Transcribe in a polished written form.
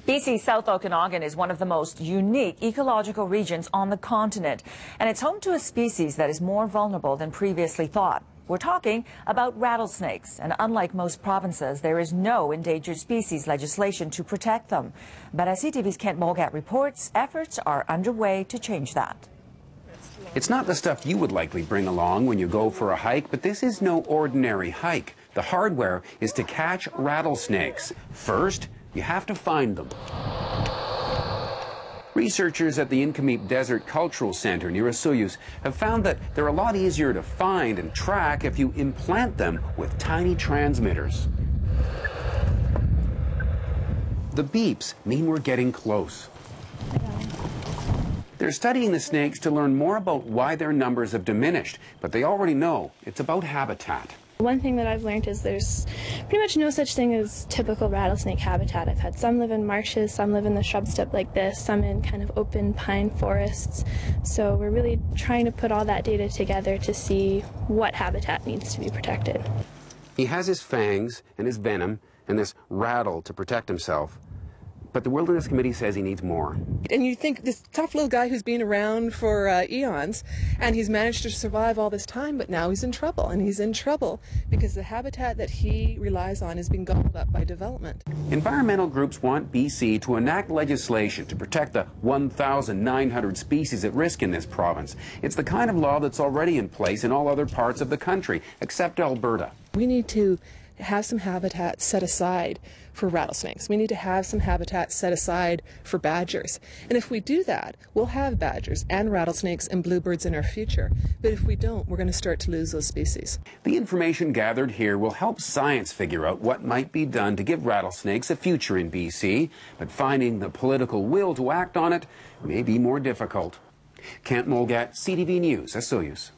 BC's South Okanagan is one of the most unique ecological regions on the continent, and it's home to a species that is more vulnerable than previously thought. We're talking about rattlesnakes, and unlike most provinces, there is no endangered species legislation to protect them. But as CTV's Kent Molgat reports, efforts are underway to change that. It's not the stuff you would likely bring along when you go for a hike, but this is no ordinary hike. The hardware is to catch rattlesnakes. First, you have to find them. Researchers at the Incomeep Desert Cultural Center near Osoyoos have found that they're a lot easier to find and track if you implant them with tiny transmitters. The beeps mean we're getting close. They're studying the snakes to learn more about why their numbers have diminished, but they already know it's about habitat. One thing that I've learned is there's pretty much no such thing as typical rattlesnake habitat. I've had some live in marshes, some live in the shrub steppe like this, some in kind of open pine forests. So we're really trying to put all that data together to see what habitat needs to be protected. He has his fangs and his venom and this rattle to protect himself. But the Wilderness Committee says he needs more. And you think this tough little guy who's been around for eons, and he's managed to survive all this time, but now he's in trouble. And he's in trouble because the habitat that he relies on is being gobbled up by development. Environmental groups want BC to enact legislation to protect the 1,900 species at risk in this province. It's the kind of law that's already in place in all other parts of the country, except Alberta. We need to have some habitat set aside for rattlesnakes. We need to have some habitat set aside for badgers. And if we do that, we'll have badgers and rattlesnakes and bluebirds in our future. But if we don't, we're going to start to lose those species. The information gathered here will help science figure out what might be done to give rattlesnakes a future in BC, but finding the political will to act on it may be more difficult. Kent Molgat, CTV News, Osoyoos.